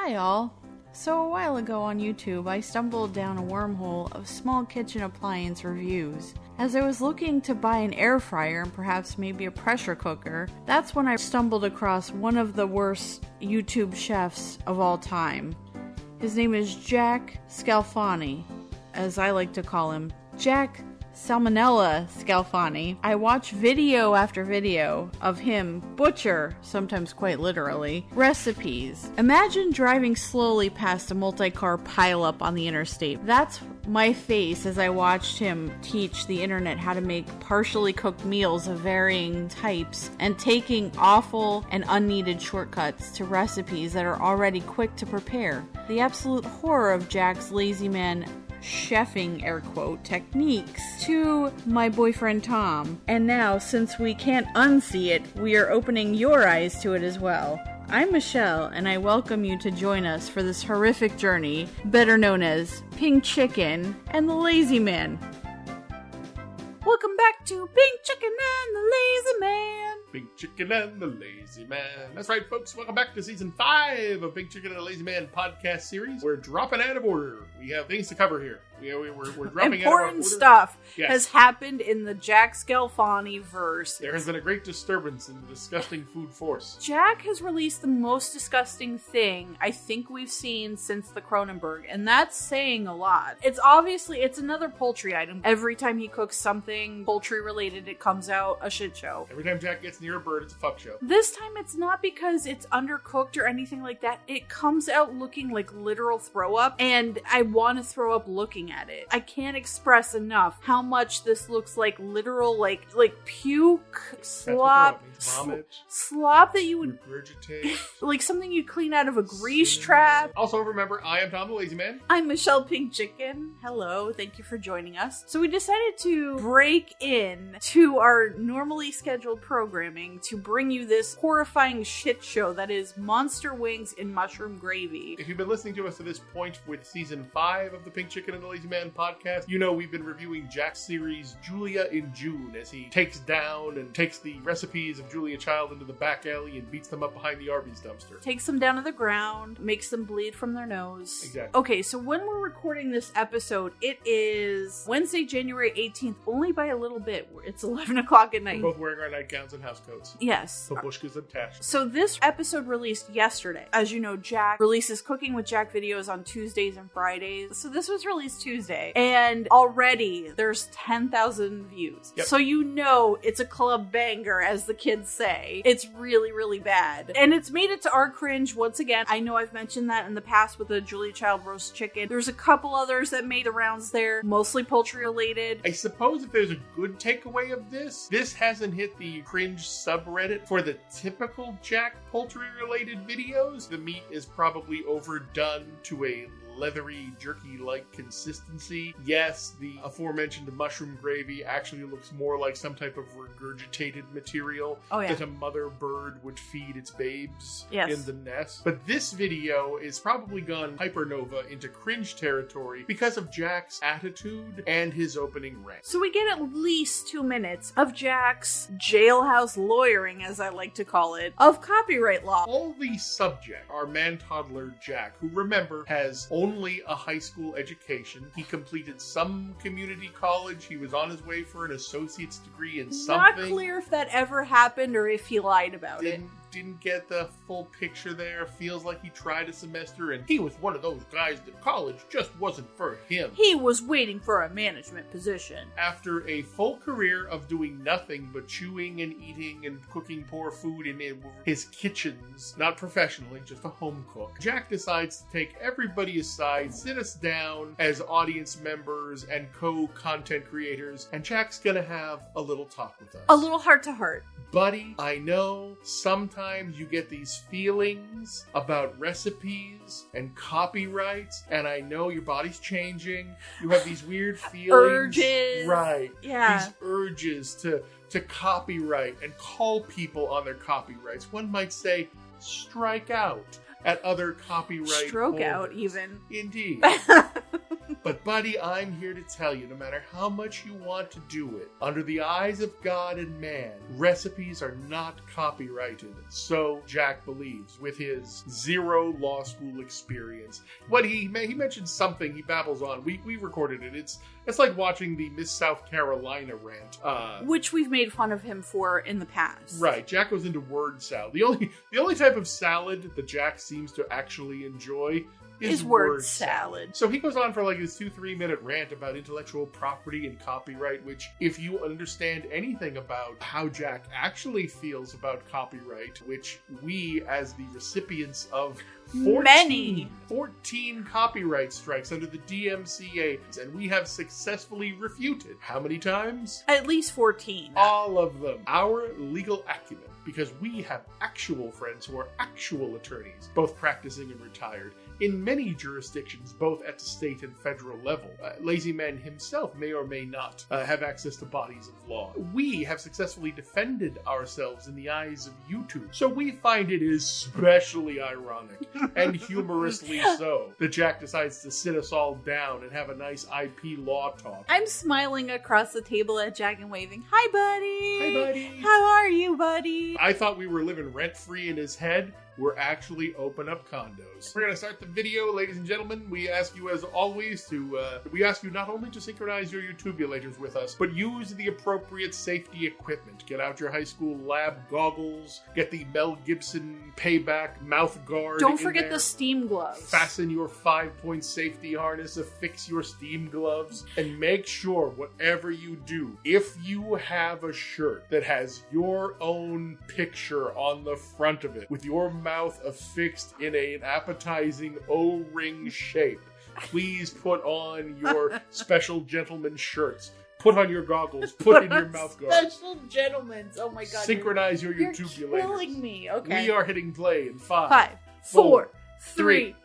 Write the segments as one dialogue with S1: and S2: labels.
S1: Hi all. So a while ago on YouTube, I stumbled down a wormhole of small kitchen appliance reviews. As I was looking to buy an air fryer and perhaps maybe a pressure cooker, that's when I stumbled across one of the worst YouTube chefs of all time. His name is Jack Scalfani, as I like to call him, Jack Salmonella Scalfani. I watch video after video of him butcher, sometimes quite literally, recipes. Imagine driving slowly past a multi-car pileup on the interstate. That's my face as I watched him teach the internet how to make partially cooked meals of varying types and taking awful and unneeded shortcuts to recipes that are already quick to prepare. The absolute horror of Jack's lazy man chefing, air quote, techniques to my boyfriend Tom. And now, since we can't unsee it, we are opening your eyes to it as well. I'm Michelle, and I welcome you to join us for this horrific journey, better known as Pink Chicken and the Lazy Man. Welcome back to Pink Chicken and the Lazy Man.
S2: Pink Chicken and the Lazy Man. That's right, folks. Welcome back to Season 5 of Pink Chicken and the Lazy Man podcast series. We're dropping out of order. We have things to cover here. We're dropping out of order.
S1: Important stuff has happened in the Jack Scalfani verse.
S2: There has been a great disturbance in the disgusting food force.
S1: Jack has released the most disgusting thing I think we've seen since the Cronenberg, and that's saying a lot. It's another poultry item. Every time he cooks something poultry related, it comes out a shit show.
S2: Every time Jack gets near a bird, it's a fuck show.
S1: This time it's not because it's undercooked or anything like that. It comes out looking like literal throw up, and I want to throw up looking at it. I can't express enough how much this looks like literal, like puke, slop, slop that you would
S2: regurgitate,
S1: like something you'd clean out of a grease trap.
S2: Also, remember, I am Tom the Lazy Man.
S1: I'm Michelle Pink Chicken. Hello, thank you for joining us. So we decided to break in to our normally scheduled programming to bring you this horrifying shit show that is Monster Wings in mushroom gravy.
S2: If you've been listening to us to this point with Season 5 of the Pink Chicken and the Lazy Man podcast, you know we've been reviewing Jack's series Julia in June as he takes down and takes the recipes of Julia Child into the back alley and beats them up behind the Arby's dumpster.
S1: Takes them down to the ground, makes them bleed from their nose.
S2: Exactly.
S1: Okay, so when we're recording this episode, it is Wednesday, January 18th, only by a little bit. It's 11 o'clock at night.
S2: We're both wearing our nightgowns and housecoats.
S1: Yes.
S2: Babushkas attached.
S1: So this episode released yesterday. As you know, Jack releases Cooking with Jack videos on Tuesdays and Fridays. So this was released Tuesday. And already there's 10,000 views.
S2: Yep.
S1: So you know it's a club banger, as the kids say. It's really, really bad. And it's made it to our cringe once again. I know I've mentioned that in the past with the Julia Child roast chicken. There's a couple others that made the rounds there, mostly poultry related.
S2: I suppose if there's a good takeaway of this hasn't hit the cringe subreddit for the typical Jack poultry related videos. The meat is probably overdone to a leathery, jerky-like consistency. Yes, the aforementioned mushroom gravy actually looks more like some type of regurgitated material that a mother bird would feed its babes in the nest. But this video is probably gone hypernova into cringe territory because of Jack's attitude and his opening rant.
S1: So we get at least 2 minutes of Jack's jailhouse lawyering, as I like to call it, of copyright law.
S2: All the subject are man-toddler Jack, who, remember, has only a high school education. He completed some community college. He was on his way for an associate's degree in something.
S1: Not clear if that ever happened or if he lied about it.
S2: Didn't get the full picture there. Feels like he tried a semester and he was one of those guys that college just wasn't for him.
S1: He was waiting for a management position.
S2: After a full career of doing nothing but chewing and eating and cooking poor food in his kitchens, not professionally, just a home cook, Jack decides to take everybody aside, sit us down as audience members and co-content creators, and Jack's gonna have a little talk with us.
S1: A little heart to heart.
S2: Buddy, I know sometimes you get these feelings about recipes and copyrights, and I know your body's changing. You have these weird feelings.
S1: Urges.
S2: Right.
S1: Yeah.
S2: These urges to copyright and call people on their copyrights. One might say, strike out at other copyright
S1: Stroke
S2: holders.
S1: out, even.
S2: Indeed. But buddy, I'm here to tell you, no matter how much you want to do it, under the eyes of God and man, recipes are not copyrighted. So Jack believes, with his 0 law school experience. What he mentioned something, he babbles on. We recorded it. It's like watching the Miss South Carolina rant.
S1: Which we've made fun of him for in the past.
S2: Right. Jack goes into word salad. The only type of salad that Jack seems to actually enjoy is word salad. So he goes on for like his 2-3 minute rant about intellectual property and copyright, which if you understand anything about how Jack actually feels about copyright, which we as the recipients of 14 copyright strikes under the DMCA, and we have successfully refuted. How many times?
S1: At least 14.
S2: All of them. Our legal acumen, because we have actual friends who are actual attorneys, both practicing and retired, in many jurisdictions, both at the state and federal level. Lazy Man himself may or may not have access to bodies of law. We have successfully defended ourselves in the eyes of YouTube, so we find it especially ironic and humorously so that Jack decides to sit us all down and have a nice IP law talk.
S1: I'm smiling across the table at Jack and waving, "Hi, buddy!
S2: Hi, buddy!
S1: How are you, buddy?"
S2: I thought we were living rent-free in his head. We're actually open up condos. We're going to start the video, ladies and gentlemen. We ask you, as always, we ask you not only to synchronize your YouTubulators with us, but use the appropriate safety equipment. Get out your high school lab goggles. Get the Mel Gibson payback mouth guard.
S1: Don't forget the steam gloves.
S2: Fasten your 5-point safety harness. Affix your steam gloves. And make sure, whatever you do, if you have a shirt that has your own picture on the front of it, with your mouth affixed in an appetizing O-ring shape, please put on your special gentleman shirts. Put on your goggles. Put in your mouth guard.
S1: Special gentlemen's. Oh my god.
S2: Synchronize your
S1: You're
S2: YouTubulators.
S1: killing me. Okay.
S2: We are hitting play in
S1: 5, 4, 3,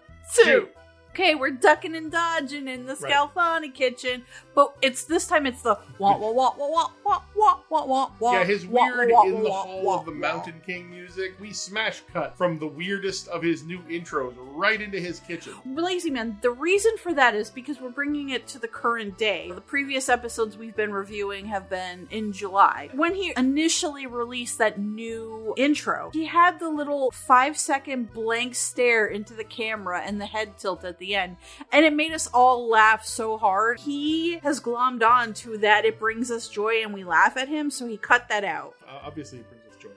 S1: 2. Okay, we're ducking and dodging in the Scalfani kitchen, but this time it's the wah wah wah wah wah wah wah wah wah wah.
S2: Yeah, his weird
S1: wah,
S2: in the
S1: wah,
S2: hall
S1: wah,
S2: of the
S1: wah.
S2: Mountain King music. We smash cut from the weirdest of his new intros right into his kitchen.
S1: Lazy Man, the reason for that is because we're bringing it to the current day. The previous episodes we've been reviewing have been in July. When he initially released that new intro, he had the little 5-second blank stare into the camera and the head tilt at the end. And it made us all laugh so hard. He has glommed on to that it brings us joy and we laugh at him, so he cut that out.
S2: Obviously it brings us joy.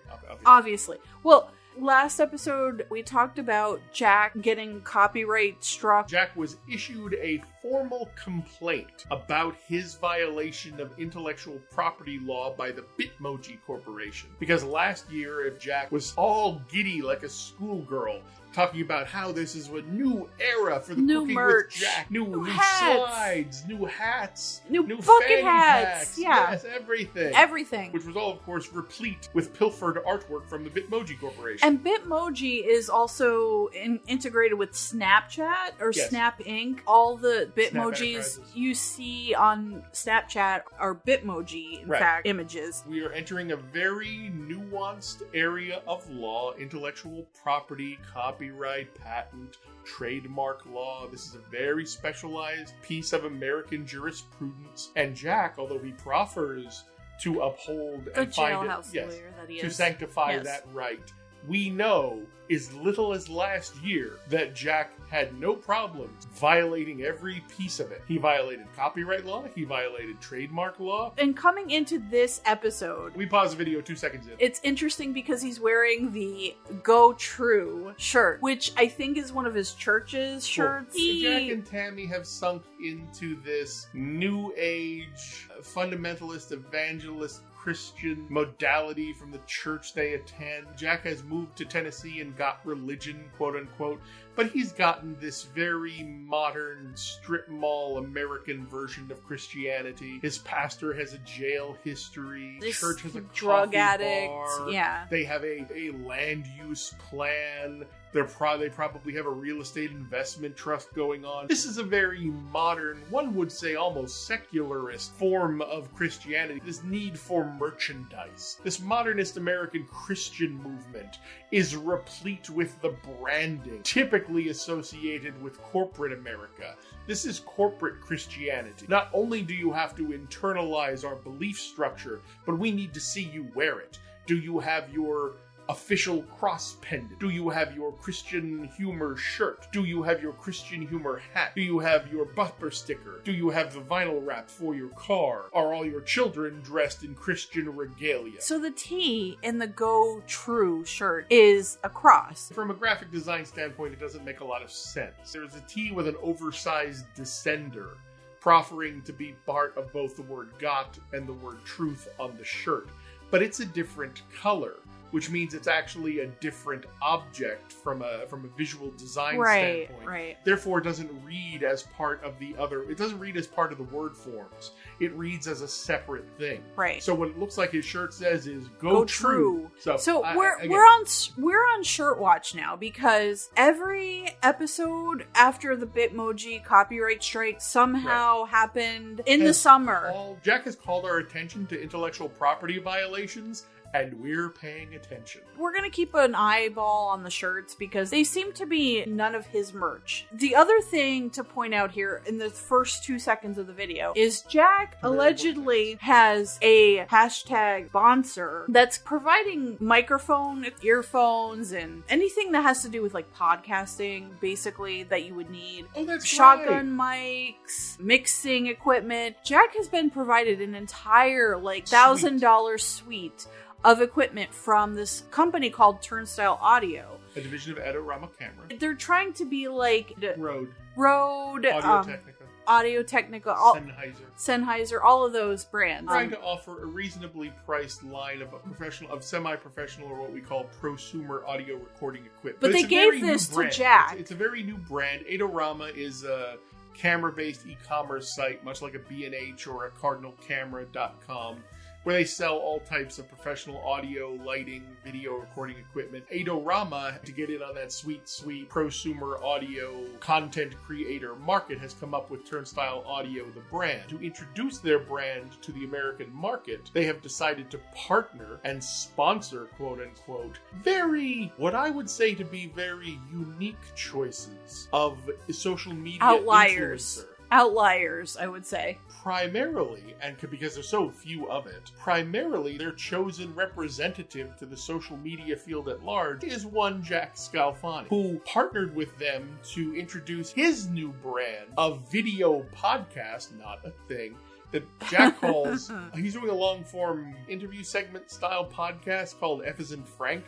S1: Obviously. Well, last episode we talked about Jack getting copyright struck.
S2: Jack was issued a formal complaint about his violation of intellectual property law by the Bitmoji Corporation. Because last year, if Jack was all giddy like a schoolgirl, talking about how this is a new era for the
S1: new
S2: Cooking
S1: merch,
S2: with Jack, new
S1: hats.
S2: slides, new hats,
S1: new
S2: bucket
S1: fanny
S2: hats,
S1: packs, yeah,
S2: yes, everything, which was all, of course, replete with pilfered artwork from the Bitmoji Corporation.
S1: And Bitmoji is also integrated with Snapchat or Snap Inc. All the Bitmojis you see on Snapchat are Bitmoji, in fact, images.
S2: We are entering a very nuanced area of law: intellectual property, copyright, patent, trademark law. This is a very specialized piece of American jurisprudence. And Jack, although he proffers to uphold
S1: the
S2: and find
S1: jailhouse lawyer that he is,
S2: to sanctify that right, we know as little as last year that Jack had no problems violating every piece of it. He violated copyright law, he violated trademark law.
S1: And coming into this episode,
S2: we pause the video 2 seconds in.
S1: It's interesting because he's wearing the Go True shirt, which I think is one of his church's shirts.
S2: Jack and Tammy have sunk into this new age fundamentalist evangelist Christian modality from the church they attend. Jack has moved to Tennessee and got religion, quote unquote, but he's gotten this very modern strip mall American version of Christianity. His pastor has a jail history. The church has a
S1: drug
S2: coffee
S1: addict.
S2: bar.
S1: Yeah.
S2: They have a land use plan. They probably have a real estate investment trust going on. This is a very modern, one would say almost secularist form of Christianity. This need for merchandise. This modernist American Christian movement is replete with the branding typically associated with corporate America. This is corporate Christianity. Not only do you have to internalize our belief structure, but we need to see you wear it. Do you have your official cross pendant? Do you have your Christian humor shirt? Do you have your Christian humor hat? Do you have your bumper sticker? Do you have the vinyl wrap for your car? Are all your children dressed in Christian regalia?
S1: So the T in the Go True shirt is a cross.
S2: From a graphic design standpoint, it doesn't make a lot of sense. There's a T with an oversized descender, proffering to be part of both the word got and the word truth on the shirt. But it's a different color, which means it's actually a different object from a visual design standpoint.
S1: Right.
S2: Therefore, it doesn't read as part of the other. It doesn't read as part of the word forms. It reads as a separate thing.
S1: Right.
S2: So what it looks like his shirt says is "Go True."
S1: So we're on Shirt Watch now, because every episode after the Bitmoji copyright strike somehow happened in the summer.
S2: Jack has called our attention to intellectual property violations, and we're paying attention.
S1: We're going to keep an eyeball on the shirts because they seem to be none of his merch. The other thing to point out here in the first 2 seconds of the video is Jack allegedly has a hashtag sponsor that's providing microphone, earphones, and anything that has to do with like podcasting, basically, that you would need.
S2: Oh, that's
S1: shotgun mics, mixing equipment. Jack has been provided an entire like $1,000 suite of equipment from this company called Turnstile Audio,
S2: a division of Adorama Camera.
S1: They're trying to be like
S2: Rode,
S1: Audio-Technica, Sennheiser, all of those brands.
S2: Trying to offer a reasonably priced line of semi-professional, or what we call prosumer audio recording equipment.
S1: But they gave this to Jack.
S2: It's a very new brand. Adorama is a camera-based e-commerce site, much like a B&H or a CardinalCamera.com, where they sell all types of professional audio, lighting, video recording equipment. Adorama, to get in on that sweet prosumer audio content creator market, has come up with Turnstile Audio, the brand. To introduce their brand to the American market, they have decided to partner and sponsor, quote-unquote, what I would say to be very unique choices of social media
S1: Outliers, I would say.
S2: Primarily, and because there's so few of it, their chosen representative to the social media field at large is one Jack Scalfani, who partnered with them to introduce his new brand of video podcast, not a thing, that Jack calls, he's doing a long-form interview segment style podcast called F as in Frank.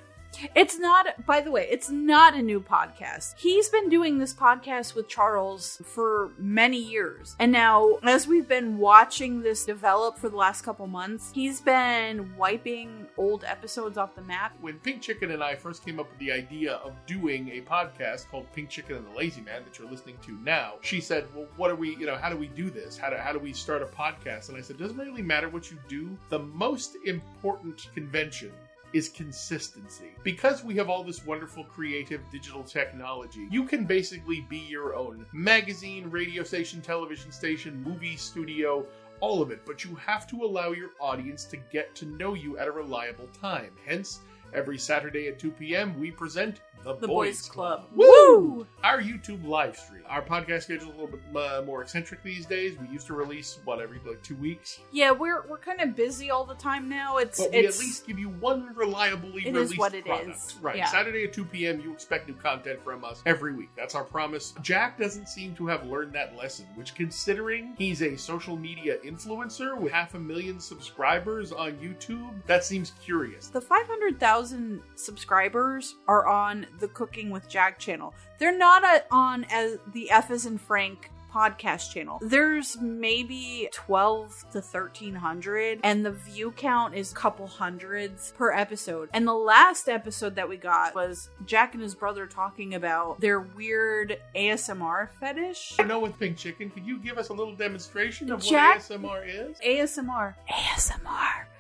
S1: It's not, by the way, it's not a new podcast. He's been doing this podcast with Charles for many years. And now, as we've been watching this develop for the last couple months, he's been wiping old episodes off the map.
S2: When Pink Chicken and I first came up with the idea of doing a podcast called Pink Chicken and the Lazy Man that you're listening to now, she said, well, how do we do this? How do we start a podcast? And I said, it doesn't really matter what you do. The most important convention is consistency. Because we have all this wonderful creative digital technology, you can basically be your own magazine, radio station, television station, movie studio, all of it, but you have to allow your audience to get to know you at a reliable time. Hence, every Saturday at 2 p.m. we present The Boys Club.
S1: Woo!
S2: Our YouTube live stream. Our podcast schedule is a little bit more eccentric these days. We used to release, every 2 weeks?
S1: Yeah, we're kind of busy all the time now.
S2: But we at least give you one reliably released product. It is what it is. Right. Yeah. Saturday at 2 p.m. you expect new content from us every week. That's our promise. Jack doesn't seem to have learned that lesson, which, considering he's a social media influencer with 500,000 subscribers on YouTube, that seems curious.
S1: The 500,000 subscribers are on the Cooking with Jack channel. They're not on as the F as in Frank podcast channel. There's maybe 12 to 1,300, and the view count is a couple hundreds per episode. And the last episode that we got was Jack and his brother talking about their weird ASMR fetish.
S2: With Pink Chicken, could you give us a little demonstration of what ASMR is?
S1: ASMR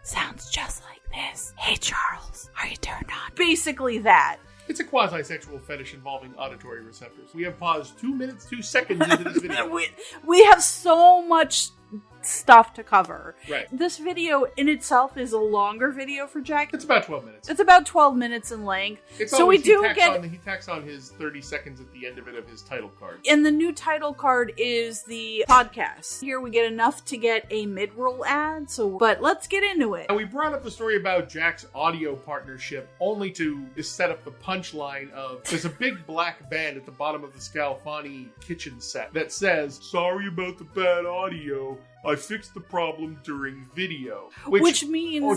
S1: sounds just like this. Hey Charles, are you turned on? Basically that.
S2: It's a quasi-sexual fetish involving auditory receptors. We have paused 2 minutes, 2 seconds into this video.
S1: we have so much stuff to cover.
S2: Right.
S1: This video in itself is a longer video for Jack.
S2: It's about 12 minutes.
S1: It's about 12 minutes in length.
S2: It's
S1: so
S2: always,
S1: he
S2: tacks on his 30 seconds at the end of it of his title card.
S1: And the new title card is the podcast. Here we get enough to get a mid-roll ad, but let's get into it.
S2: And we brought up the story about Jack's audio partnership only to set up the punchline of there's a big black band at the bottom of the Scalfani kitchen set that says, "Sorry about the bad audio. I fixed the problem during video." Which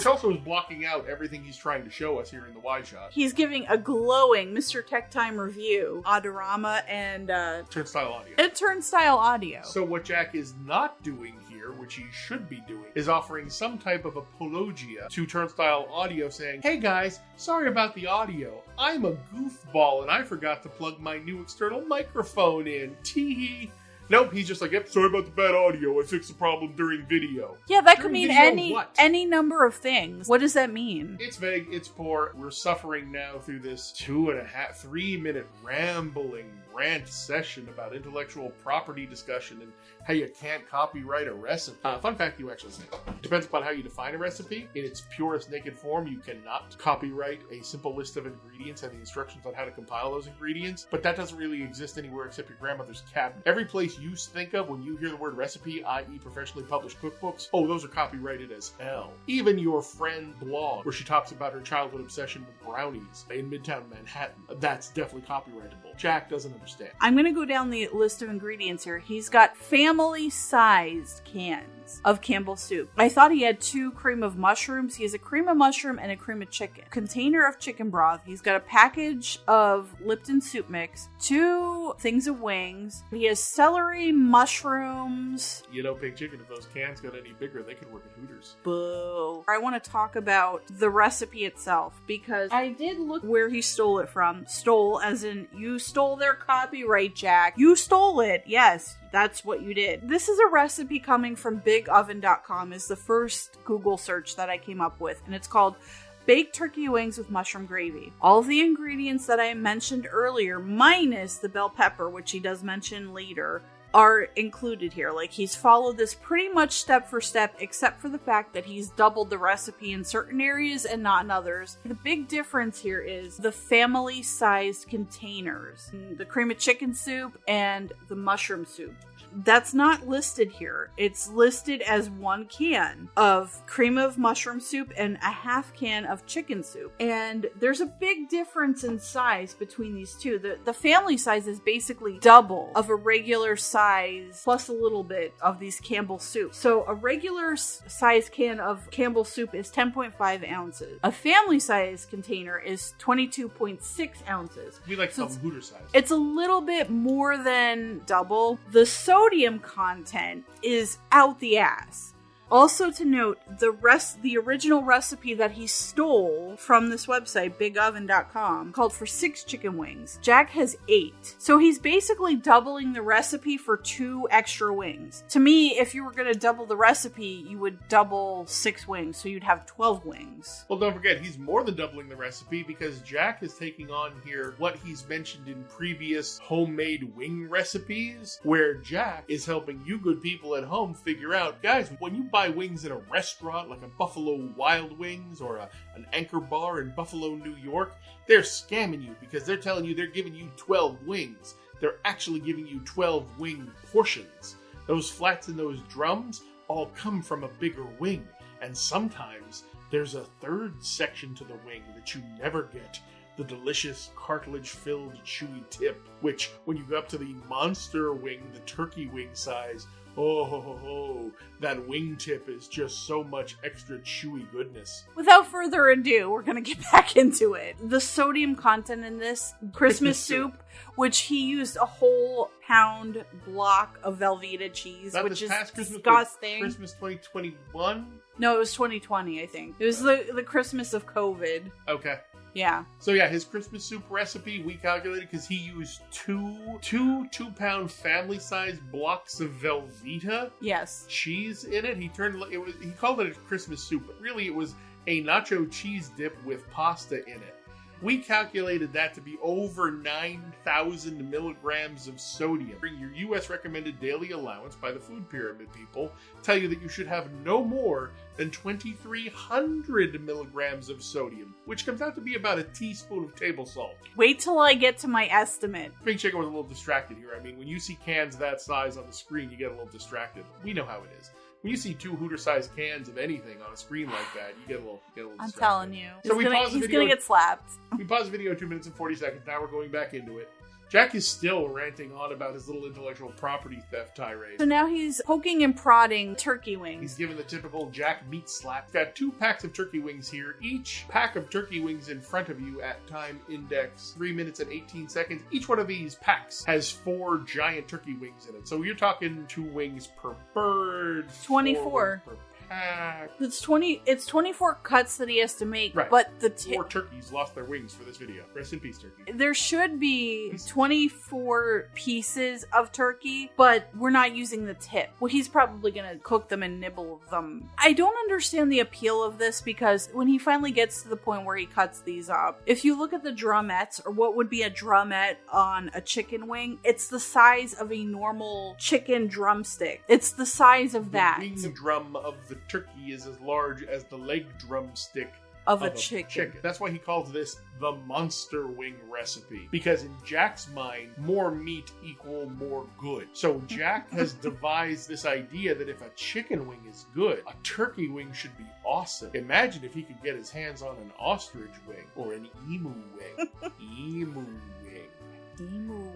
S2: also is blocking out everything he's trying to show us here in the wide shot.
S1: He's giving a glowing Mr. Tech Time review, Audorama and
S2: Turnstile Audio.
S1: And Turnstile Audio.
S2: So what Jack is not doing here, which he should be doing, is offering some type of apologia to Turnstile Audio saying, "Hey guys, sorry about the audio. I'm a goofball and I forgot to plug my new external microphone in. Tee-hee." Nope, he's just like, "Yep, sorry about the bad audio. I fixed the problem during video."
S1: Yeah, that
S2: during
S1: could mean
S2: video,
S1: any number of things. What does that mean?
S2: It's vague, it's poor. We're suffering now through this 3 minute rambling rant session about intellectual property discussion and how you can't copyright a recipe. Fun fact, you actually can. Depends upon how you define a recipe. In its purest naked form, you cannot copyright a simple list of ingredients and the instructions on how to compile those ingredients, but that doesn't really exist anywhere except your grandmother's cabinet. Every place you think of when you hear the word recipe, i.e. professionally published cookbooks, oh, those are copyrighted as hell. Even your friend blog, where she talks about her childhood obsession with brownies in Midtown Manhattan, that's definitely copyrightable. Jack doesn't understand.
S1: I'm going to go down the list of ingredients here. He's got family-sized cans of Campbell soup. I thought he had 2 cream of mushrooms. He has a cream of mushroom and a cream of chicken. Container of chicken broth. He's got a package of Lipton soup mix. 2 things of wings. He has celery, mushrooms.
S2: You know, Big Chicken, if those cans got any bigger, they could work at Hooters.
S1: Boo. I want to talk about the recipe itself because I did look where he stole it from. Stole as in you stole their copyright, Jack. You stole it. Yes. That's what you did. This is a recipe coming from bigoven.com is the first Google search that I came up with, and it's called baked turkey wings with mushroom gravy. All of the ingredients that I mentioned earlier, minus the bell pepper, which he does mention later, are included here. Like, he's followed this pretty much step for step, except for the fact that he's doubled the recipe in certain areas and not in others. The big difference here is the family-sized containers. The cream of chicken soup and the mushroom soup. That's not listed here. It's listed as 1 can of cream of mushroom soup and a half can of chicken soup. And there's a big difference in size between these two. The family size is basically double of a regular size plus a little bit of these Campbell soup. So a regular size can of Campbell soup is 10.5 ounces. A family size container is 22.6 ounces.
S2: We like some Hooter size.
S1: It's a little bit more than double. The sodium content is out the ass. Also to note, the original recipe that he stole from this website, bigoven.com, called for 6 chicken wings. Jack has 8. So he's basically doubling the recipe for 2 extra wings. To me, if you were going to double the recipe, you would double 6 wings, so you'd have 12 wings.
S2: Well, don't forget, he's more than doubling the recipe because Jack is taking on here what he's mentioned in previous homemade wing recipes, where Jack is helping you good people at home figure out, guys, when you buy wings in a restaurant like a Buffalo Wild Wings or an Anchor Bar in Buffalo, New York, they're scamming you because they're telling you they're giving you 12 wings. They're actually giving you 12 wing portions. Those flats in those drums all come from a bigger wing, and sometimes there's a third section to the wing that you never get. The delicious cartilage-filled chewy tip, which, when you go up to the monster wing, the turkey wing size, that wingtip is just so much extra chewy goodness.
S1: Without further ado, we're going to get back into it. The sodium content in this Christmas soup, which he used a whole pound block of Velveeta cheese,
S2: Not
S1: which is
S2: Christmas,
S1: disgusting.
S2: Christmas 2021?
S1: No, it was 2020, I think. It was the Christmas of COVID.
S2: Okay.
S1: Yeah.
S2: So yeah, his Christmas soup recipe, we calculated because he used two 2-pound family-sized blocks of Velveeta cheese in it. He called it a Christmas soup, but really it was a nacho cheese dip with pasta in it. We calculated that to be over 9,000 milligrams of sodium. Your U.S. recommended daily allowance by the food pyramid people tell you that you should have no more than 2,300 milligrams of sodium, which comes out to be about a teaspoon of table salt.
S1: Wait till I get to my estimate.
S2: Big Chicken was a little distracted here. I mean, when you see cans that size on the screen, you get a little distracted. We know how it is. When you see 2 Hooter-sized cans of anything on a screen like that, you get a little distracted.
S1: I'm telling you.
S2: So
S1: he's gonna get slapped.
S2: We paused the video 2 minutes and 40 seconds. Now we're going back into it. Jack is still ranting on about his little intellectual property theft tirade.
S1: So now he's poking and prodding turkey wings.
S2: He's given the typical Jack meat slap. He's got 2 packs of turkey wings here. Each pack of turkey wings in front of you at time index 3 minutes and 18 seconds. Each one of these packs has 4 giant turkey wings in it. So you're talking 2 wings per bird.
S1: 24.
S2: 4 wings per pack.
S1: It's 24 cuts that he has to make,
S2: right.
S1: But the
S2: 4 turkeys lost their wings for this video. Rest in peace, turkey.
S1: There should be 24 pieces of turkey, but we're not using the tip. Well, he's probably gonna cook them and nibble them. I don't understand the appeal of this because when he finally gets to the point where he cuts these up, if you look at the drumettes, or what would be a drumette on a chicken wing, it's the size of a normal chicken drumstick. It's the size of that.
S2: The wing drum of the turkey is as large as the leg drumstick
S1: of a chicken.
S2: That's why he calls this the monster wing recipe. Because in Jack's mind, more meat equal more good. So Jack has devised this idea that if a chicken wing is good, a turkey wing should be awesome. Imagine if he could get his hands on an ostrich wing or an emu wing. Emu wing.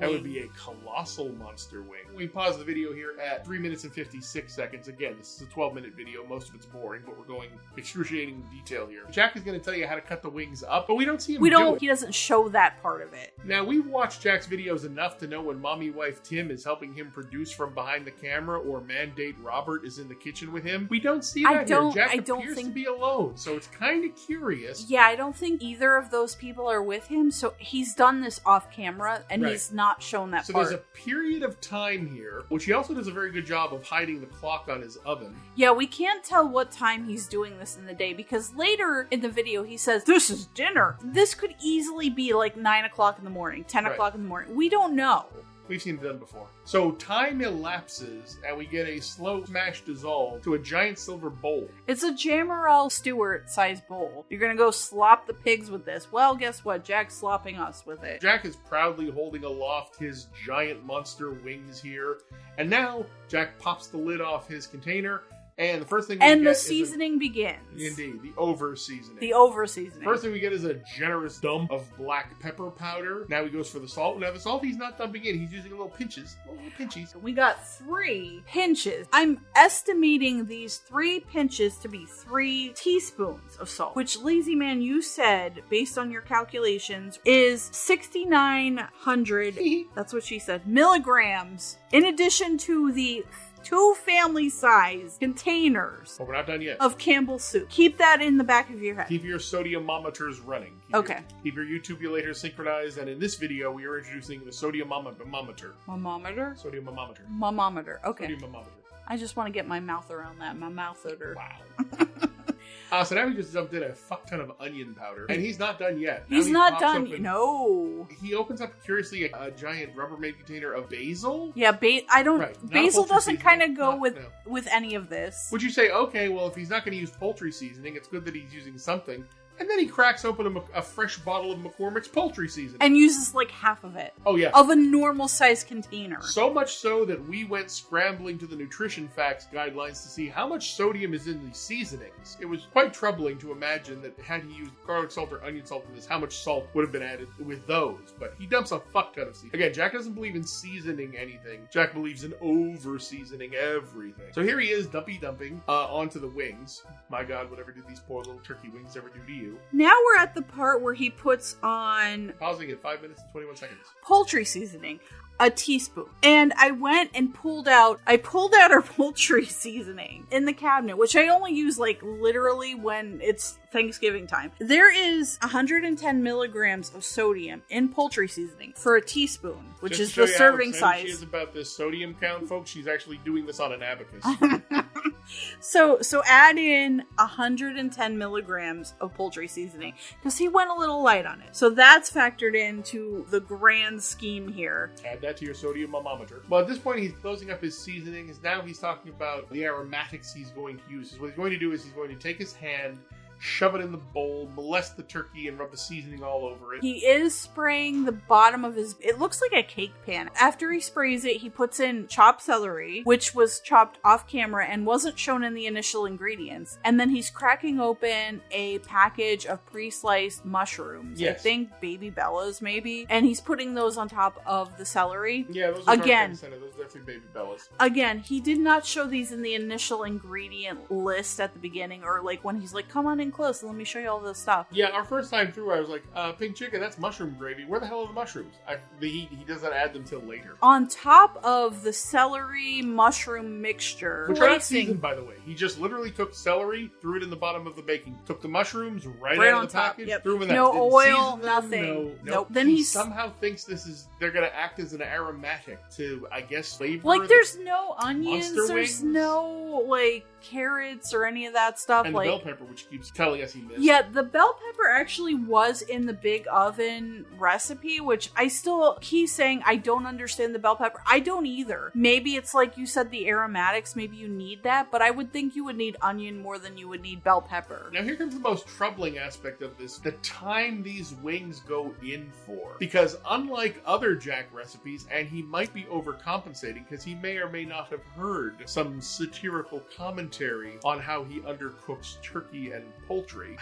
S2: That would be a colossal monster wing. We pause the video here at 3 minutes and 56 seconds. Again, this is a 12-minute video. Most of it's boring, but we're going excruciating detail here. Jack is going to tell you how to cut the wings up, but we don't see him do it.
S1: He doesn't show that part of it.
S2: Now, we've watched Jack's videos enough to know when mommy wife Tim is helping him produce from behind the camera or mandate Robert is in the kitchen with him. We don't see that here. Jack appears to be alone, so it's kind of curious.
S1: Yeah, I don't think either of those people are with him, so he's done this off camera, and he's not shown that part.
S2: So there's a period of time here, which he also does a very good job of hiding the clock on his oven.
S1: Yeah, we can't tell what time he's doing this in the day, because later in the video he says, this is dinner. This could easily be like 9 o'clock in the morning, 10 o'clock in the morning. We don't know.
S2: We've seen it done before. So time elapses, and we get a slow smash dissolve to a giant silver bowl.
S1: It's a Jamarel Stewart-sized bowl. You're gonna go slop the pigs with this. Well, guess what? Jack's slopping us with it.
S2: Jack is proudly holding aloft his giant monster wings here. And now, Jack pops the lid off his container, and the first thing we get
S1: the seasoning begins.
S2: Indeed, the over-seasoning.
S1: The over-seasoning.
S2: First thing we get is a generous dump of black pepper powder. Now he goes for the salt. Now the salt he's not dumping in. He's using little pinches. Little pinchies.
S1: We got 3 pinches. I'm estimating these 3 pinches to be 3 teaspoons of salt, which, Lazy Man, you said, based on your calculations, is 6,900, that's what she said, milligrams, in addition to the 2 family-size containers
S2: we're not done yet.
S1: Of Campbell's soup. Keep that in the back of your head.
S2: Keep your sodiomometers running. Keep your YouTubulators synchronized, and in this video, we are introducing the sodiomometer.
S1: Mamometer?
S2: Sodiomometer.
S1: Mamometer, okay.
S2: Sodiomometer.
S1: I just want to get my mouth around that. My mouth odor.
S2: Wow. So now he just dumped in a fuck ton of onion powder, and he's not done yet.
S1: He's not done. No.
S2: He opens up curiously a giant Rubbermaid container of basil.
S1: Yeah, I don't. Right, basil doesn't kind of go with any of this.
S2: Would you say, okay, well, if he's not going to use poultry seasoning, it's good that he's using something. And then he cracks open a fresh bottle of McCormick's poultry seasoning.
S1: And uses like half of it.
S2: Oh, yeah.
S1: Of a normal size container.
S2: So much so that we went scrambling to the nutrition facts guidelines to see how much sodium is in these seasonings. It was quite troubling to imagine that had he used garlic salt or onion salt in this, how much salt would have been added with those. But he dumps a fuck ton of seasoning. Again, Jack doesn't believe in seasoning anything. Jack believes in over-seasoning everything. So here he is dumping onto the wings. My God, whatever did these poor little turkey wings ever do to you?
S1: Now we're at the part where he puts on...
S2: Pausing at 5 minutes and 21 seconds.
S1: Poultry seasoning. A teaspoon. And I went and pulled out our poultry seasoning in the cabinet, which I only use like literally when it's Thanksgiving time. There is 110 milligrams of sodium in poultry seasoning for a teaspoon, which is the serving size.
S2: She is about this sodium count, folks. She's actually doing this on an abacus.
S3: So add in 110 milligrams of poultry seasoning because he went a little light on it. So that's factored into the grand scheme here.
S2: Add that to your sodium thermometer. Well, at this point, he's closing up his seasonings. Now he's talking about the aromatics he's going to use. So what he's going to do is he's going to take his hand, shove it in the bowl, molest the turkey, and rub the seasoning all over it.
S3: He is spraying the bottom of his... It looks like a cake pan. After he sprays it, he puts in chopped celery, which was chopped off camera and wasn't shown in the initial ingredients. And then he's cracking open a package of pre-sliced mushrooms.
S2: Yes.
S3: I think Baby Bellas, maybe. And he's putting those on top of the celery.
S2: Yeah, those are
S3: again.
S2: Those are definitely Baby Bellas.
S3: Again, he did not show these in the initial ingredient list at the beginning, or like when he's like, come on in close and let me show you all this stuff.
S2: Yeah, our first time through, I was like, pink chicken, that's mushroom gravy. Where the hell are the mushrooms? He doesn't add them till later.
S3: On top of the celery mushroom mixture,
S2: which are not seasoned, by the way. He just literally took celery, threw it in the bottom of the baking, took the mushrooms right out of the package, threw them in that.
S3: No
S2: Didn't
S3: oil,
S2: season them,
S3: nothing.
S2: Nope.
S3: Then
S2: he somehow thinks they're going to act as an aromatic to, I guess, flavor.
S3: Like, there's no onions,
S2: Monster
S3: there's
S2: Wings.
S3: no, like, carrots or any of that stuff.
S2: And
S3: like,
S2: the bell pepper, which keeps telling us he missed.
S3: Yeah, the bell pepper actually was in the big oven recipe, which I still keep saying I don't understand the bell pepper. I don't either. Maybe it's like you said, the aromatics, maybe you need that, but I would think you would need onion more than you would need bell pepper.
S2: Now here comes the most troubling aspect of this, the time these wings go in for. Because unlike other Jack recipes, and he might be overcompensating because he may or may not have heard some satirical commentary on how he undercooks turkey and poultry,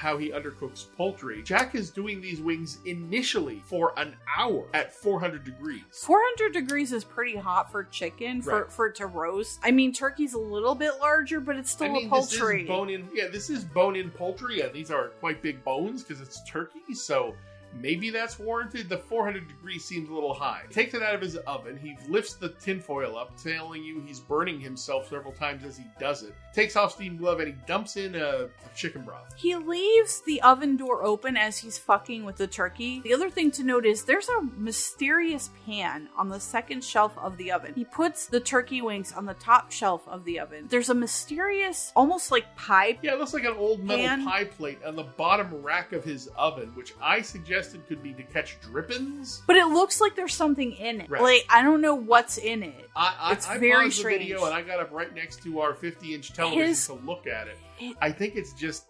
S2: Jack is doing these wings initially for an hour at 400 degrees.
S3: 400 degrees is pretty hot for chicken,
S2: Right.
S3: for it to roast. I mean, turkey's a little bit larger, but it's still a poultry.
S2: This is bone-in poultry, and these are quite big bones because it's turkey, so maybe that's warranted. The 400 degrees seems a little high. Takes it out of his oven. He lifts the tinfoil up, telling you he's burning himself several times as he does it. Takes off steam glove and he dumps in a chicken broth.
S3: He leaves the oven door open as he's fucking with the turkey. The other thing to note is there's a mysterious pan on the second shelf of the oven. He puts the turkey wings on the top shelf of the oven. There's a mysterious, almost like pie.
S2: Yeah, it looks like an old metal
S3: pan.
S2: pie plate on the bottom rack of his oven, which I suggested could be to catch drippings.
S3: But it looks like there's something in it.
S2: Right.
S3: Like, I don't know what's in it.
S2: It's
S3: very
S2: paused
S3: strange.
S2: the video and I got up right next to our 50-inch television to look at it. I think it's just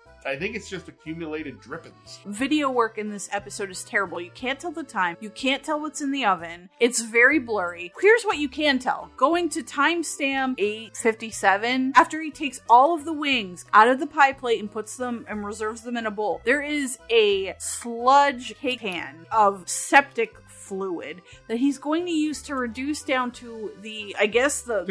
S2: accumulated drippings.
S3: Video work in this episode is terrible. You can't tell the time. You can't tell what's in the oven. It's very blurry. Here's what you can tell. Going to timestamp 8:57, after he takes all of the wings out of the pie plate and puts them and reserves them in a bowl, there is a sludge cake pan of septic fluid that he's going to use to reduce down to the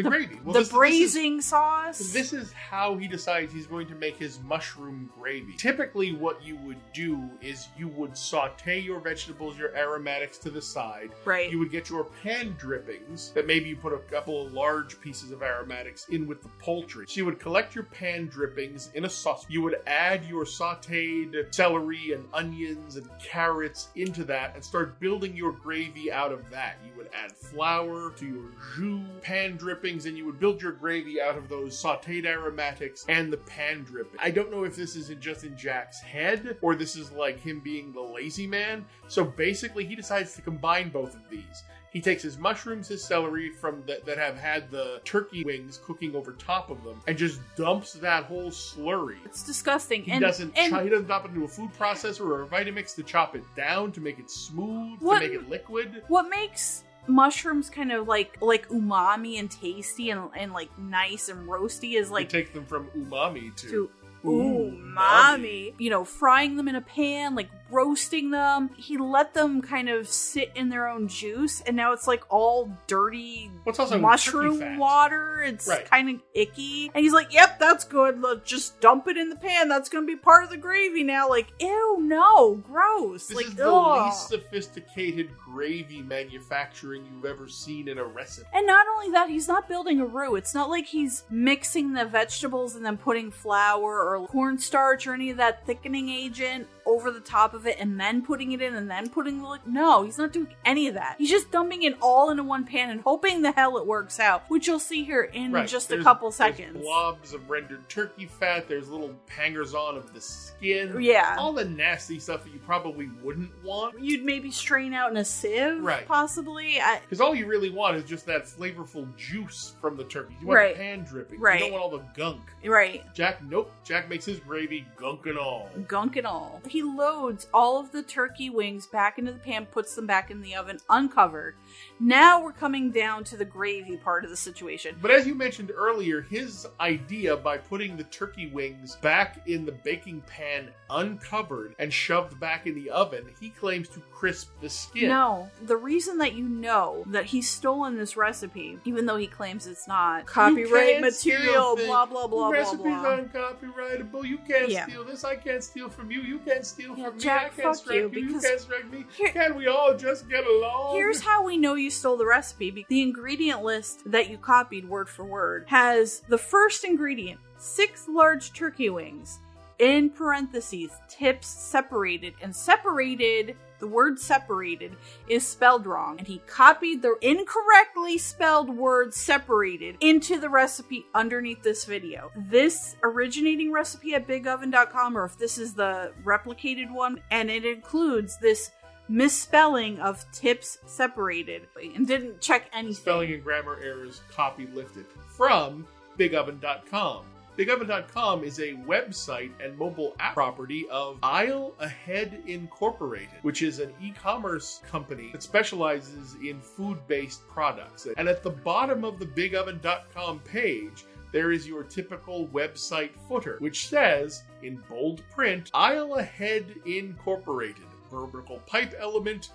S2: gravy. Well,
S3: the braising sauce.
S2: This is how he decides he's going to make his mushroom gravy. Typically what you would do is you would saute your vegetables, your aromatics to the side.
S3: Right.
S2: You would get your pan drippings that maybe you put a couple of large pieces of aromatics in with the poultry. So you would collect your pan drippings in a sauce. You would add your sauteed celery and onions and carrots into that and start building your gravy out of that. You would add flour to your jus, pan drippings, and you would build your gravy out of those sauteed aromatics and the pan dripping. I don't know if this is just in Jack's head or this is like him being the lazy man. So basically he decides to combine both of these. He takes his mushrooms, his celery from that have had the turkey wings cooking over top of them, and just dumps that whole slurry.
S3: It's disgusting.
S2: He doesn't dump it into a food processor or a Vitamix to chop it down, to make it smooth, to make it liquid.
S3: What makes mushrooms kind of like umami and tasty and like nice and roasty is like...
S2: You take them from umami to
S3: umami. You know, frying them in a pan, like roasting them. He let them kind of sit in their own juice, and now it's like all dirty mushroom water. It's kind of icky. And he's like, yep, that's good. Let's just dump it in the pan. That's going to be part of the gravy now. Like, ew, no, gross.
S2: This
S3: like,
S2: is the least sophisticated gravy manufacturing you've ever seen in a recipe.
S3: And not only that, he's not building a roux. It's not like he's mixing the vegetables and then putting flour or cornstarch or any of that thickening agent over the top of it and then putting it in and then putting the no, he's not doing any of that. He's just dumping it all into one pan and hoping the hell it works out, which you'll see here in just a couple seconds.
S2: There's blobs of rendered turkey fat. There's little hangers on of the skin.
S3: Yeah.
S2: All the nasty stuff that you probably wouldn't want.
S3: You'd maybe strain out in a sieve,
S2: right?
S3: Possibly.
S2: Because all you really want is just that flavorful juice from the turkey. You want pan dripping.
S3: Right.
S2: You don't want all the gunk.
S3: Right.
S2: Jack, nope. Jack makes his gravy gunk and all.
S3: Gunk and all. He loads all of the turkey wings back into the pan, puts them back in the oven uncovered. Now we're coming down to the gravy part of the situation.
S2: But as you mentioned earlier, his idea by putting the turkey wings back in the baking pan uncovered and shoved back in the oven, he claims to crisp the skin.
S3: No, the reason that you know that he's stolen this recipe, even though he claims it's not copyright material, blah, blah, blah,
S2: the
S3: blah, blah.
S2: recipe's uncopyrightable. You can't steal this. I can't steal from you. You can't steal from
S3: Jack,
S2: me. I can't strike you. You can't strike me. Can we all just get along?
S3: Here's how we know you stole the recipe. The ingredient list that you copied word for word has the first ingredient, 6 large turkey wings, in parentheses, tips separated, and separated, the word separated is spelled wrong, and he copied the incorrectly spelled word separated into the recipe underneath this video. This originating recipe at bigoven.com, or if this is the replicated one, and it includes this misspelling of tips separated, and didn't check anything.
S2: Spelling and grammar errors copy lifted from bigoven.com. BigOven.com is a website and mobile app property of Isle Ahead Incorporated, which is an e-commerce company that specializes in food-based products. And at the bottom of the BigOven.com page, there is your typical website footer, which says, in bold print, Isle Ahead Incorporated, vertical pipe element,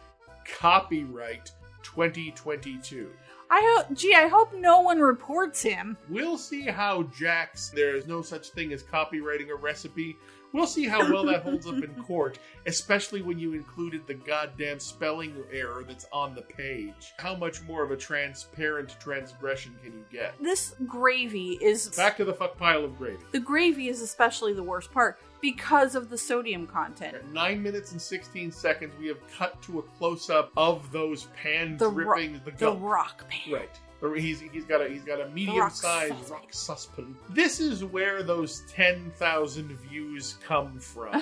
S2: copyright 2022.
S3: I hope no one reports him.
S2: We'll see how there's no such thing as copywriting a recipe. We'll see how well that holds up in court, especially when you included the goddamn spelling error that's on the page. How much more of a transparent transgression can you get?
S3: This gravy is...
S2: Back to the fuck pile of gravy.
S3: The gravy is especially the worst part because of the sodium content.
S2: At 9 minutes and 16 seconds, we have cut to a close-up of those pan dripping
S3: the rock pan.
S2: Right. He's got a medium-sized rock saucepan. This is where those 10,000 views come from.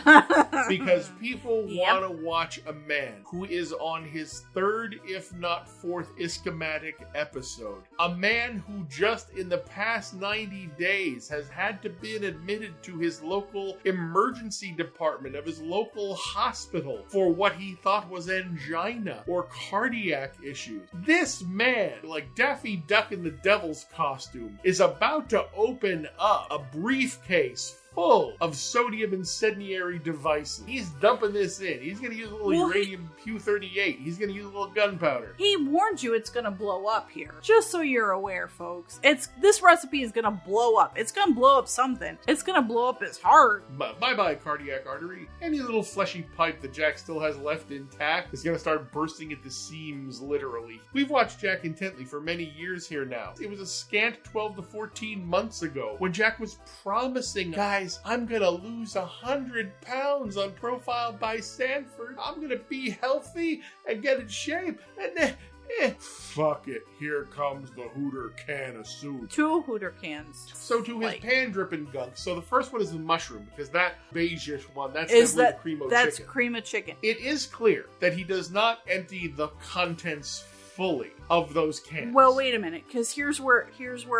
S2: Because people want to watch a man who is on his 3rd, if not 4th, ischematic episode. A man who just in the past 90 days has had to be admitted to his local emergency department of his local hospital for what he thought was angina or cardiac issues. This man, like Daffy Duck in the Devil's costume, is about to open up a briefcase full of sodium incendiary devices. He's dumping this in. He's going to use a little uranium Q-38. He's going to use a little gunpowder.
S3: He warned you it's going to blow up here. Just so you're aware, folks. This recipe is going to blow up. It's going to blow up something. It's going to blow up his heart.
S2: Bye-bye, cardiac artery. Any little fleshy pipe that Jack still has left intact is going to start bursting at the seams, literally. We've watched Jack intently for many years here now. It was a scant 12 to 14 months ago when Jack was promising, guys, I'm gonna lose 100 pounds on Profile by Sanford. I'm gonna be healthy and get in shape. And fuck it. Here comes the Hooter can of soup.
S3: 2 Hooter cans.
S2: So to his pan dripping gunk. So the first one is the mushroom, because that beige-ish one, that's
S3: the cream of chicken. That's
S2: chicken.
S3: Cream of chicken.
S2: It is clear that he does not empty the contents fully of those cans.
S3: Well, wait a minute, because here's where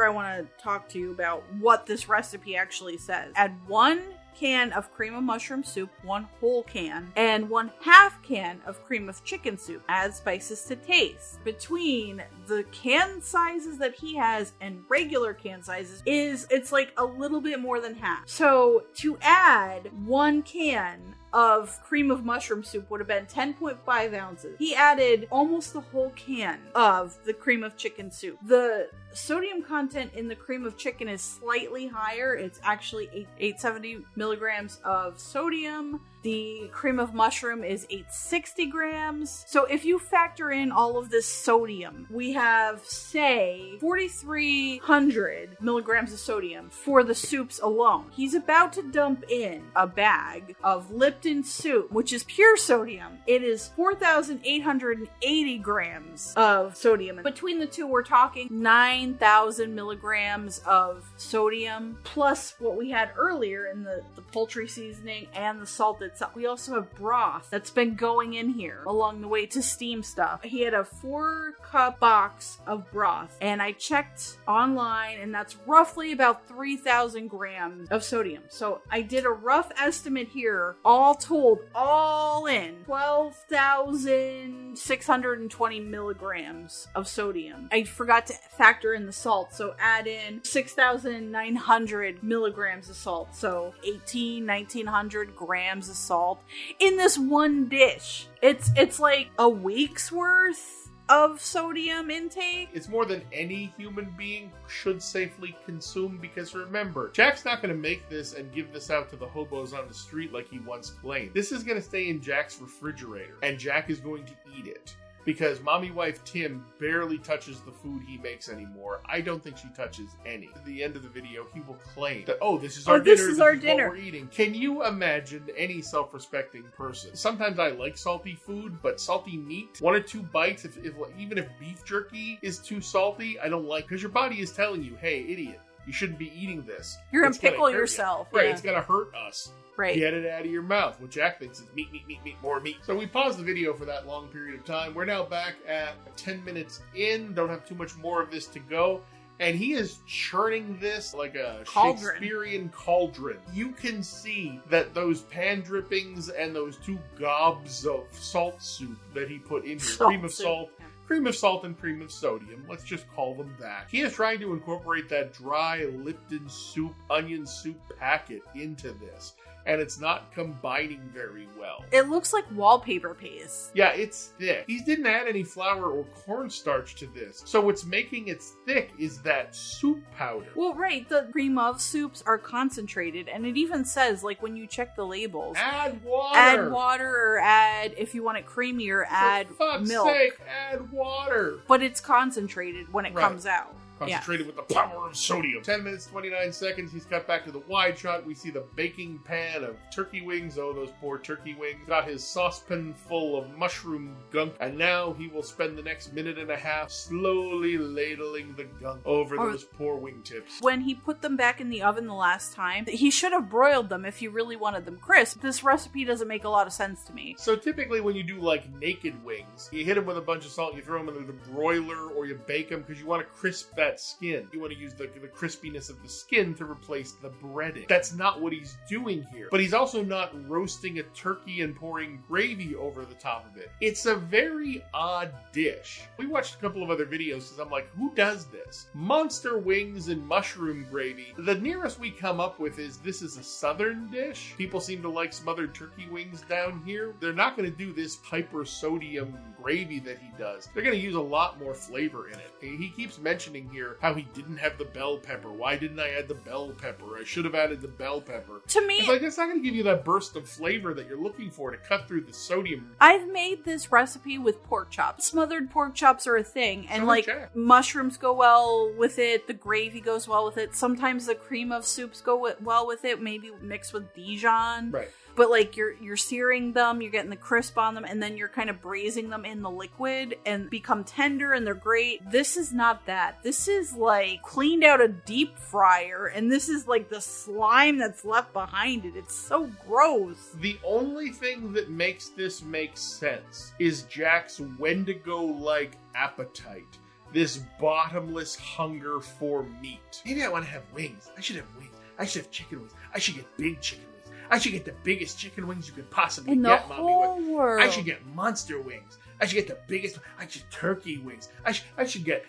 S3: I want to talk to you about what this recipe actually says. Add 1 can of cream of mushroom soup, 1 whole can, and 1/2 can of cream of chicken soup. Add spices to taste. Between the can sizes that he has and regular can sizes it's like a little bit more than half. So to add 1 can of cream of mushroom soup would have been 10.5 ounces. He added almost the whole can of the cream of chicken soup. The sodium content in the cream of chicken is slightly higher. It's actually 870 milligrams of sodium. The cream of mushroom is 860 grams. So if you factor in all of this sodium, we have, say, 4,300 milligrams of sodium for the soups alone. He's about to dump in a bag of Lipton soup, which is pure sodium. It is 4,880 grams of sodium. Between the two, we're talking 9,000 milligrams of sodium, plus what we had earlier in the poultry seasoning and the salt itself. We also have broth that's been going in here along the way to steam stuff. He had a 4-cup box of broth, and I checked online, and that's roughly about 3,000 grams of sodium. So I did a rough estimate here, all told, all in, 12,620 milligrams of sodium. I forgot to factor in the salt, so add in 6,900 milligrams of salt. So 1,900 grams of salt in this one dish. It's like a week's worth of sodium intake.
S2: It's more than any human being should safely consume, because remember, Jack's not going to make this and give this out to the hobos on the street like he once claimed. This is going to stay in Jack's refrigerator, and Jack is going to eat it. Because mommy wife Tim barely touches the food he makes anymore. I don't think she touches any. At the end of the video, he will claim that, this is our dinner. This is what we're eating. Can you imagine any self-respecting person? Sometimes I like salty food, but salty meat, 1 or 2 bites, even if beef jerky is too salty, I don't like. Because your body is telling you, hey, idiot, you shouldn't be eating this.
S3: You're going to pickle yourself.
S2: Right, it's going to hurt us.
S3: Right.
S2: Get it out of your mouth. What Jack thinks is meat, more meat. So we paused the video for that long period of time. We're now back at 10 minutes in. Don't have too much more of this to go. And he is churning this like a Shakespearean cauldron. You can see that those pan drippings and those 2 gobs of salt soup that he put in here, cream of salt and cream of sodium, let's just call them that. He is trying to incorporate that dry Lipton soup, onion soup packet into this. And it's not combining very well.
S3: It looks like wallpaper paste.
S2: Yeah, it's thick. He didn't add any flour or cornstarch to this. So what's making it thick is that soup powder.
S3: Well, right. The cream of soups are concentrated. And it even says, like, when you check the labels,
S2: add water.
S3: Add water, or add, if you want it creamier, add milk.
S2: For fuck's sake, add water.
S3: But it's concentrated when it comes out.
S2: Concentrated with the power of sodium. 10 minutes, 29 seconds. He's cut back to the wide shot. We see the baking pan of turkey wings. Oh, those poor turkey wings. Got his saucepan full of mushroom gunk. And now he will spend the next minute and a half slowly ladling the gunk over those poor wingtips.
S3: When he put them back in the oven the last time, he should have broiled them if you really wanted them crisp. This recipe doesn't make a lot of sense to me.
S2: So typically when you do like naked wings, you hit them with a bunch of salt, you throw them into the broiler, or you bake them because you want to crisp that skin. You want to use the crispiness of the skin to replace the breading. That's not what he's doing here. But he's also not roasting a turkey and pouring gravy over the top of it. It's a very odd dish. We watched a couple of other videos because I'm like, who does this? Monster wings and mushroom gravy. The nearest we come up with is this is a southern dish. People seem to like smothered turkey wings down here. They're not going to do this hyper sodium gravy that he does. They're going to use a lot more flavor in it. He keeps mentioning here how he didn't have the bell pepper. Why didn't I add the bell pepper? I should have added the bell pepper.
S3: To me,
S2: it's like, it's not going to give you that burst of flavor that you're looking for to cut through the sodium.
S3: I've made this recipe with pork chops. Smothered pork chops are a thing, and mushrooms go well with it. The gravy goes well with it. Sometimes the cream of soups go well with it, maybe mixed with Dijon.
S2: Right.
S3: But like you're searing them, you're getting the crisp on them, and then you're kind of braising them in the liquid and become tender, and they're great. This is not that. This is like cleaned out a deep fryer, and this is like the slime that's left behind it. It's so gross.
S2: The only thing that makes this make sense is Jack's Wendigo-like appetite. This bottomless hunger for meat. Maybe I want to have wings. I should have wings. I should have chicken wings. I should get big chicken wings. I should get the biggest chicken wings you could possibly get, Mommy.
S3: Whole world.
S2: I should get monster wings. I should get the biggest. I should turkey wings. I should get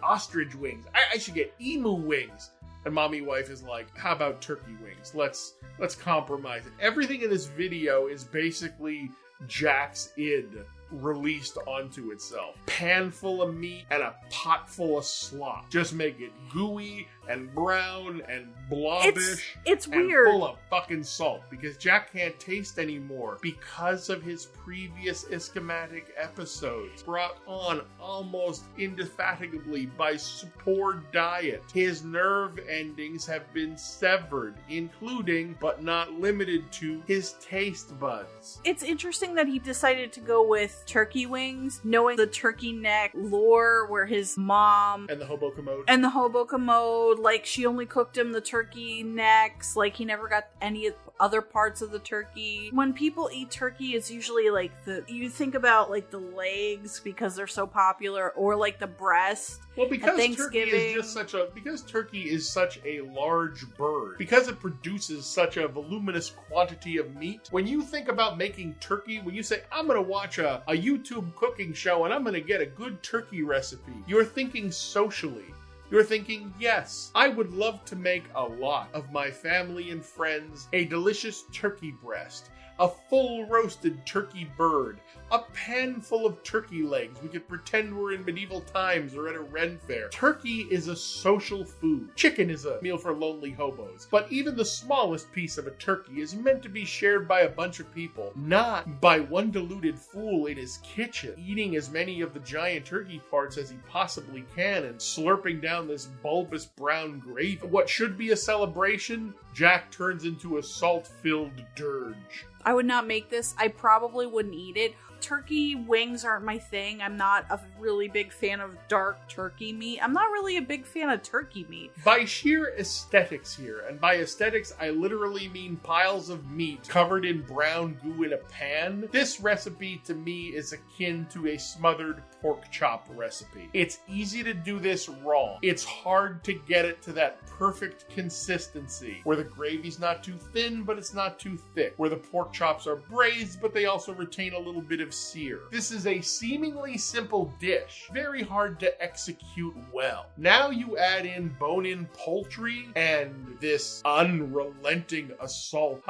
S2: ostrich wings. I should get emu wings. And Mommy Wife is like, how about turkey wings? Let's compromise it. Everything in this video is basically Jack's id released onto itself. Pan full of meat and a pot full of slop. Just make it gooey and brown and blobbish.
S3: It's
S2: and
S3: weird.
S2: full of fucking salt, because Jack can't taste anymore because of his previous ischematic episodes brought on almost indefatigably by poor diet. His nerve endings have been severed, including but not limited to his taste buds.
S3: It's interesting that he decided to go with turkey wings, knowing the turkey neck lore where his mom
S2: And the hobo commode.
S3: like she only cooked him the turkey necks, like he never got any other parts of the turkey. When people eat turkey, it's usually like you think about like the legs because they're so popular, or like the breast.
S2: Well, because
S3: Thanksgiving.
S2: turkey is such a large bird, because it produces such a voluminous quantity of meat, when you think about making turkey, when you say, I'm going to watch a YouTube cooking show and I'm going to get a good turkey recipe, you're thinking socially. You're thinking, yes, I would love to make a lot of my family and friends a delicious turkey breast, a full roasted turkey bird, a pan full of turkey legs. We could pretend we're in medieval times or at a Ren fair. Turkey is a social food. Chicken is a meal for lonely hobos. But even the smallest piece of a turkey is meant to be shared by a bunch of people, not by one deluded fool in his kitchen, eating as many of the giant turkey parts as he possibly can and slurping down this bulbous brown gravy. What should be a celebration, Jack turns into a salt-filled dirge.
S3: I would not make this. I probably wouldn't eat it. Turkey wings aren't my thing. I'm not a really big fan of dark turkey meat. I'm not really a big fan of turkey meat.
S2: By sheer aesthetics here, and by aesthetics I literally mean piles of meat covered in brown goo in a pan, this recipe to me is akin to a smothered pork chop recipe. It's easy to do this wrong. It's hard to get it to that perfect consistency, where the gravy's not too thin but it's not too thick, where the pork chops are braised but they also retain a little bit of sear. This is a seemingly simple dish, very hard to execute well. Now you add in bone-in poultry and this unrelenting assault,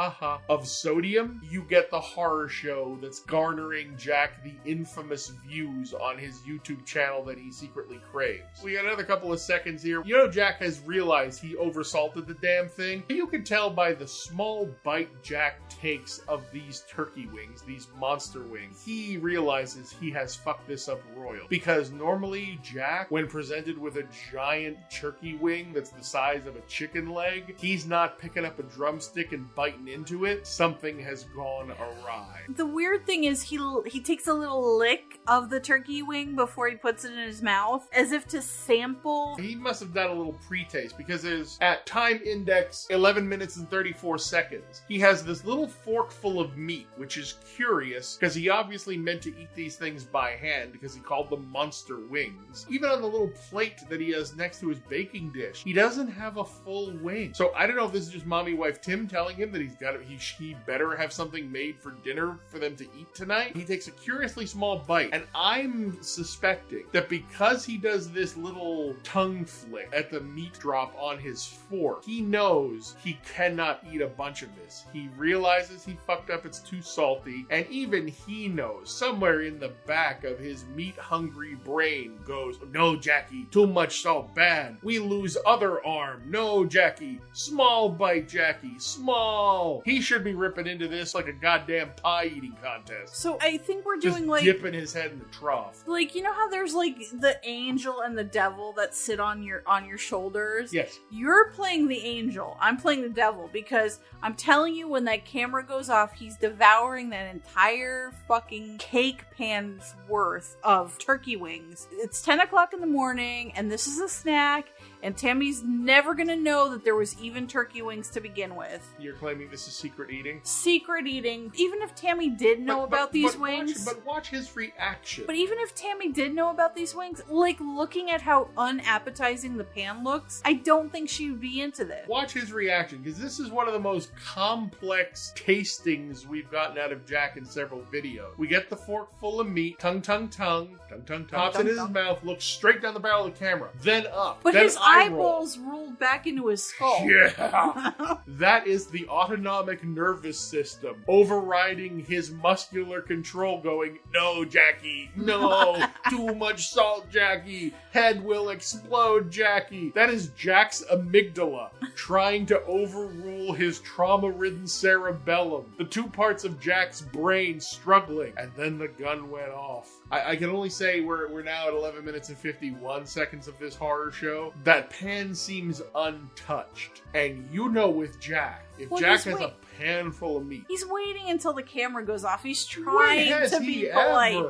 S2: of sodium, you get the horror show that's garnering Jack the infamous views on his YouTube channel that he secretly craves. We got another couple of seconds here. You know, Jack has realized he oversalted the damn thing. You can tell by the small bite Jack takes of these turkey wings, these monster wings. He realizes he has fucked this up royal. Because normally Jack, when presented with a giant turkey wing that's the size of a chicken leg, he's not picking up a drumstick and biting into it. Something has gone awry.
S3: The weird thing is he takes a little lick of the turkey wing before he puts it in his mouth, as if to sample.
S2: He must have done a little pre-taste, because there's, at time index 11 minutes and 34 seconds, he has this little fork full of meat, which is curious, because he obviously meant to eat these things by hand, because he called them monster wings. Even on the little plate that he has next to his baking dish, he doesn't have a full wing. So I don't know if this is just mommy wife Tim telling him that he better have something made for dinner for them to eat tonight. He takes a curiously small bite, and I'm suspecting that because he does this little tongue flick at the meat drop on his fork, he knows he cannot eat a bunch of this. He realizes he fucked up, it's too salty, and even he knows, somewhere in the back of his meat-hungry brain goes, no, Jackie, too much salt, bad. We lose other arm. No, Jackie. Small bite, Jackie. Small. He should be ripping into this like a goddamn pie-eating contest.
S3: So I think we're
S2: Just
S3: doing like...
S2: dipping his head in the trough.
S3: Like, you know how there's like the angel and the devil that sit on your shoulders?
S2: Yes.
S3: You're playing the angel. I'm playing the devil, because I'm telling you, when that camera goes off, he's devouring that entire fucking cake pan's worth of turkey wings. It's 10 o'clock in the morning, and this is a snack, and Tammy's never gonna know that there was even turkey wings to begin with.
S2: You're claiming this is secret eating?
S3: Secret eating. Even if Tammy did know about these wings...
S2: Watch his reaction.
S3: But even if Tammy did know about these wings, like, looking at how unappetizing the pan looks, I don't think she would be into this.
S2: Watch his reaction, because this is one of the most complex tastings we've gotten out of Jack in several videos. We get the fork full of meat, tongue, pops it in his mouth, looks straight down the barrel of the camera, then up,
S3: But
S2: then
S3: his
S2: eye roll.
S3: eyeballs rolled back into his skull.
S2: Yeah. That is the autonomic nervous system overriding his muscular control going, no, Jackie, no, too much salt, Jackie, head will explode, Jackie. That is Jack's amygdala trying to overrule his trauma-ridden cerebellum. The two parts of Jack's brain struggling, and then the gun went off. I can only say we're now at 11 minutes and 51 seconds of this horror show. That pan seems untouched. And you know with Jack, if Jack has a pan full of meat.
S3: He's waiting until the camera goes off. He's trying to be polite.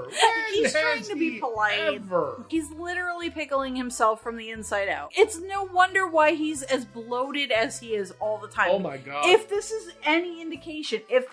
S3: He's trying to be polite. He's literally pickling himself from the inside out. It's no wonder why he's as bloated as he is all the time.
S2: Oh my god.
S3: If this is any indication, if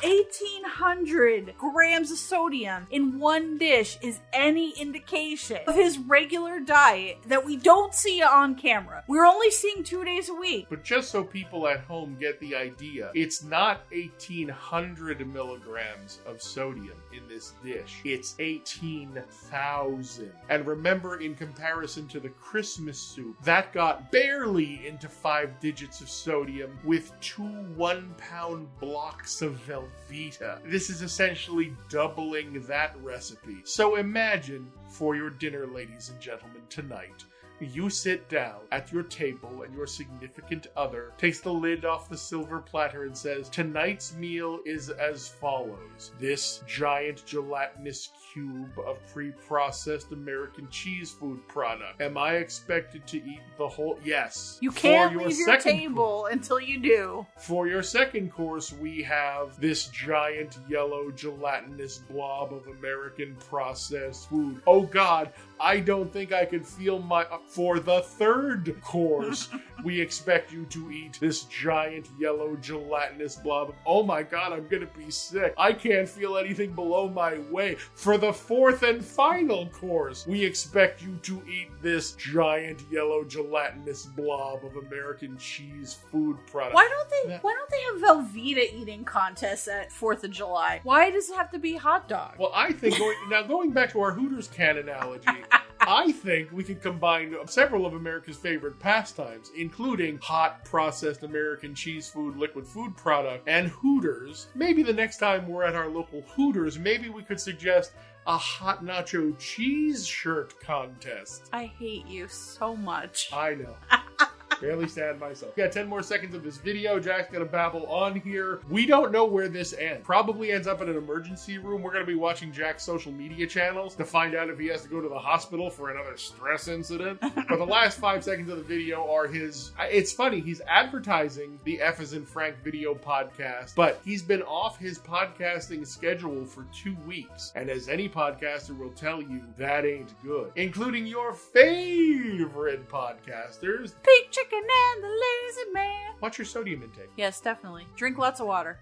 S3: 1,800 grams of sodium in one dish is any indication of his regular diet that we don't see on camera, we're only seeing 2 days a week.
S2: But just so people at home get the idea, it's not 1,800 milligrams of sodium in this dish. It's 18,000. And remember, in comparison to the Christmas soup, that got barely into 5 digits of sodium with 2 1-pound blocks of Velveeta. This is essentially doubling that recipe. So imagine, for your dinner, ladies and gentlemen, tonight, you sit down at your table and your significant other takes the lid off the silver platter and says, tonight's meal is as follows. This giant gelatinous cube of pre-processed American cheese food product. Am I expected to eat the whole? Yes.
S3: You can't leave your table until you do.
S2: For your second course, we have this giant yellow gelatinous blob of American processed food. Oh God, I don't think I can feel my... For the third course, we expect you to eat this giant yellow gelatinous blob. Oh my God, I'm gonna be sick. I can't feel anything below my weight. For the fourth and final course, we expect you to eat this giant yellow gelatinous blob of American cheese food product.
S3: Why don't they have Velveeta eating contests at 4th of July? Why does it have to be hot dog?
S2: Well, I think, going back to our Hooters can analogy, I think we could combine several of America's favorite pastimes, including hot, processed American cheese food, liquid food product, and Hooters. Maybe the next time we're at our local Hooters, maybe we could suggest a hot nacho cheese shirt contest.
S3: I hate you so much.
S2: I know. Barely stand myself. We got 10 more seconds of this video. Jack's gonna babble on here. We don't know where this ends. Probably ends up in an emergency room. We're gonna be watching Jack's social media channels to find out if he has to go to the hospital for another stress incident. But the last 5 seconds of the video are his... It's funny, he's advertising the F as in Frank video podcast, but he's been off his podcasting schedule for 2 weeks. And as any podcaster will tell you, that ain't good. Including your favorite podcasters.
S3: Pink Chicken and the Lazy Man.
S2: What's your sodium intake?
S3: Yes, definitely. Drink lots of water.